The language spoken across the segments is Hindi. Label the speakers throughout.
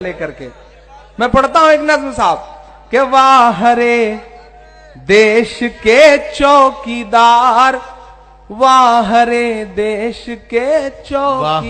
Speaker 1: लेकर के मैं पढ़ता हूं एक नज्म साहब कि वाह रे देश के चौकीदार, वाह रे देश के चौकीदार।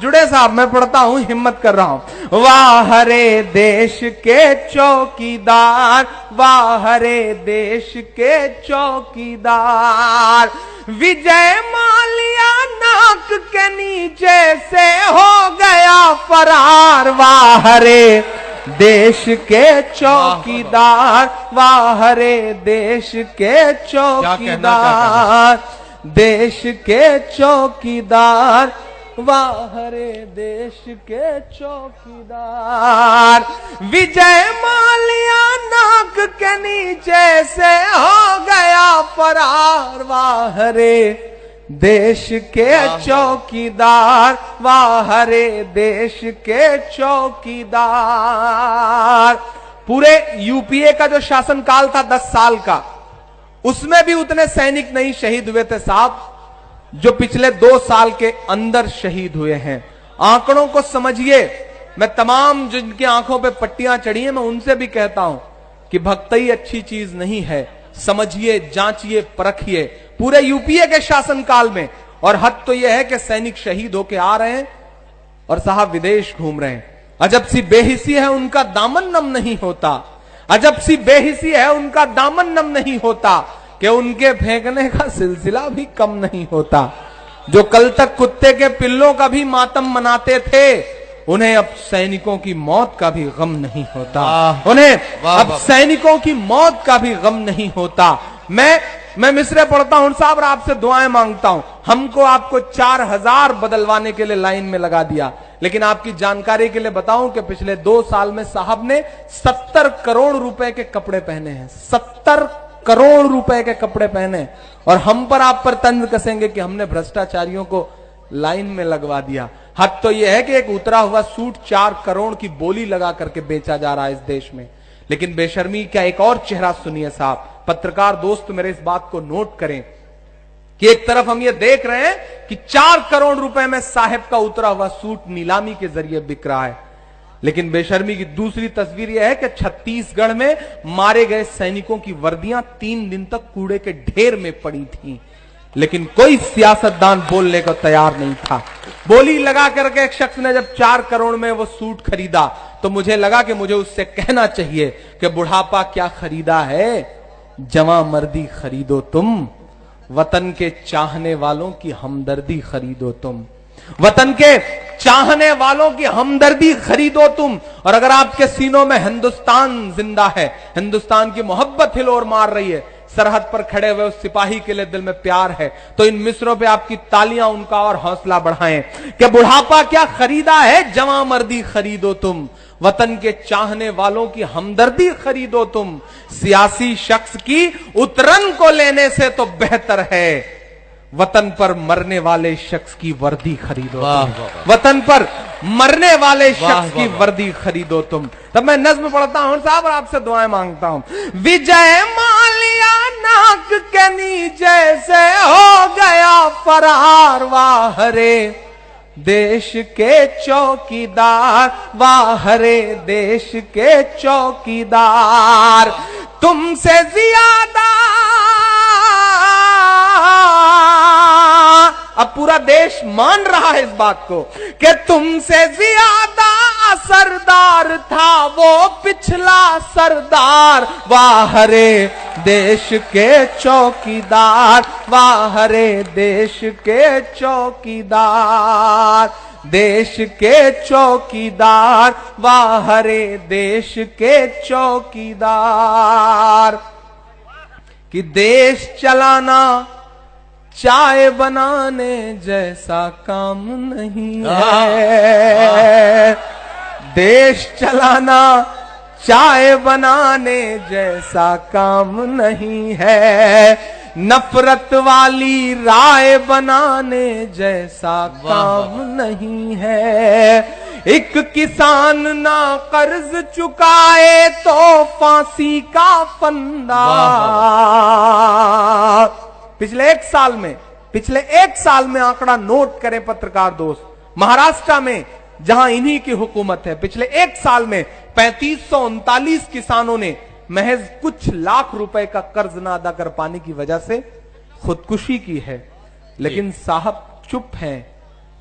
Speaker 1: जुड़े साहब, मैं पढ़ता हूं, हिम्मत कर रहा हूं। वाह रे देश के चौकीदार, वाह रे देश के चौकीदार। विजय माल्या नाक के नीचे से हो गया फरार, वाह रे देश के चौकीदार, वाह रे देश के चौकीदार, देश के चौकीदार, वाह रे देश के चौकीदार। विजय माल्या नाक के नीचे से हो गया फरार, वाह रे देश के चौकीदार, वाह रे देश के चौकीदार। पूरे यूपीए का जो शासनकाल था 10 साल का, उसमें भी उतने सैनिक नहीं शहीद हुए थे साहब जो पिछले 2 साल के अंदर शहीद हुए हैं। आंकड़ों को समझिए। मैं तमाम जिनकी आंखों पे पट्टियां चढ़ी हैं, मैं उनसे भी कहता हूं कि भक्ति अच्छी चीज नहीं है। समझिए, जांचिए, परखिए। पूरे यूपीए के शासनकाल में, और हद तो यह है कि सैनिक शहीद होके आ रहे हैं और साहब विदेश घूम रहे हैं। अजब सी बेहिसी है, उनका दामन नम नहीं होता। अजब सी बेहिसी है, उनका दामन नम नहीं होता कि उनके फेंकने का सिलसिला भी कम नहीं होता। जो कल तक कुत्ते के पिल्लों का भी मातम मनाते थे, उन्हें अब सैनिकों की मौत का भी गम नहीं होता। उन्हें अब सैनिकों की मौत का भी गम नहीं होता। मैं मिसरे पढ़ता हूं साहब और आपसे दुआएं मांगता हूं। हमको आपको 4000 बदलवाने के लिए लाइन में लगा दिया, लेकिन आपकी जानकारी के लिए बताऊं कि पिछले 2 साल में साहब ने 70 करोड़ रुपए के कपड़े पहने हैं। 70 करोड़ रुपए के कपड़े पहने, और हम पर आप पर तंज कसेंगे कि हमने भ्रष्टाचारियों को लाइन में लगवा दिया। हद तो यह है कि एक उतरा हुआ सूट 4 करोड़ की बोली लगा करके बेचा जा रहा है इस देश में। लेकिन बेशर्मी का एक और चेहरा सुनिए साहब। पत्रकार दोस्त मेरे इस बात को नोट करें कि एक तरफ हम ये देख रहे हैं कि 4 करोड़ रुपए में साहब का उतरा हुआ सूट नीलामी के जरिए बिक रहा है, लेकिन बेशर्मी की दूसरी तस्वीर यह है कि छत्तीसगढ़ में मारे गए सैनिकों की वर्दियां 3 दिन तक कूड़े के ढेर में पड़ी थीं, लेकिन कोई सियासतदान बोलने को तैयार नहीं था। बोली लगा करके एक शख्स ने जब 4 करोड़ में वो सूट खरीदा, तो मुझे लगा कि मुझे उससे कहना चाहिए कि बुढ़ापा क्या खरीदा है, जवां मर्दी खरीदो तुम, वतन के चाहने वालों की हमदर्दी खरीदो तुम, वतन के चाहने वालों की हमदर्दी खरीदो तुम। और अगर आपके सीनों में हिंदुस्तान जिंदा है, हिंदुस्तान की मोहब्बत हिलोर मार रही है, सरहद पर खड़े हुए उस सिपाही के लिए दिल में प्यार है, तो इन मिसरों पे आपकी तालियां उनका और हौसला बढ़ाएं कि बुढ़ापा क्या खरीदा है, जवां मर्दी खरीदो तुम, वतन के चाहने वालों की हमदर्दी खरीदो तुम। सियासी शख्स की उतरन को लेने से तो बेहतर है वतन पर मरने वाले शख्स की वर्दी खरीदो तुम। वतन पर मरने वाले शख्स की वर्दी खरीदो तुम। तब मैं नज्म पढ़ता हूं साहब और आपसे दुआएं मांगता हूं। विजय माल्या नाक के नीचे से हो गया फरार, वाह रे देश के चौकीदार, वाह रे देश के चौकीदार। तुमसे ज्यादा अब पूरा देश मान रहा है इस बात को कि तुमसे ज्यादा असरदार था वो पिछला सरदार, वाह रे देश के चौकीदार, वाह रे देश के चौकीदार, देश के चौकीदार, वाह रे देश के चौकीदार। कि देश चलाना चाय बनाने जैसा काम नहीं है, देश चलाना चाय बनाने जैसा काम नहीं है, नफरत वाली राय बनाने जैसा काम नहीं है। एक किसान ना कर्ज चुकाए तो फांसी का फंदा। पिछले एक साल में आंकड़ा नोट करें पत्रकार दोस्त, महाराष्ट्र में जहां इन्हीं की हुकूमत है। पिछले एक साल में 3539 किसानों ने महज कुछ लाख रुपए का कर्ज ना अदा कर पाने की वजह से खुदकुशी की है। लेकिन साहब चुप हैं,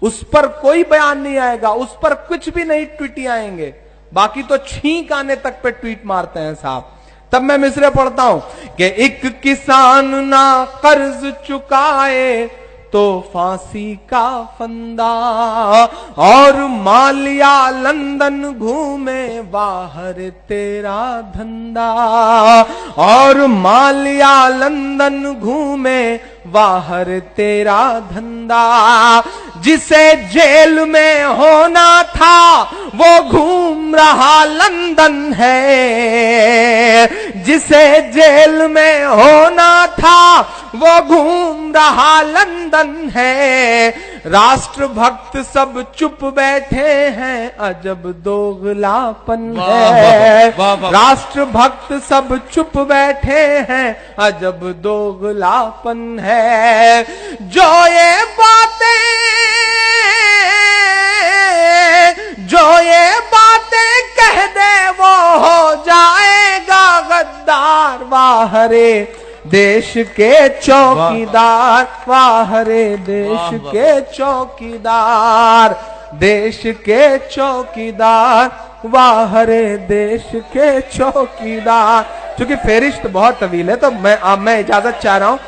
Speaker 1: उस पर कोई बयान नहीं आएगा, उस पर कुछ भी नहीं ट्वीट आएंगे। बाकी तो छींक आने तक पे ट्वीट मारते हैं साहब। तब मैं मिसरे पढ़ता हूं कि एक किसान ना कर्ज चुकाए तो फांसी का फंदा, और मालिया लंदन घूमे बाहर तेरा धंधा, और मालिया लंदन घूमे बाहर तेरा धंधा, जिसे जेल में होना था वो घूम रहा लंदन है, जिसे जेल में होना था वो घूम रहा लंदन है। राष्ट्रभक्त सब चुप बैठे हैं, अजब दोगलापन है। राष्ट्रभक्त सब चुप बैठे हैं, अजब दोगलापन है। जो ये बातें कह दे वो हो जाएगा गद्दार। वाह रे देश के चौकीदार, वाह रे देश के चौकीदार, देश के चौकीदार, वाह रे देश के चौकीदार। क्योंकि फेरिस्त बहुत तवील है तो मैं इजाजत चाह रहा हूं।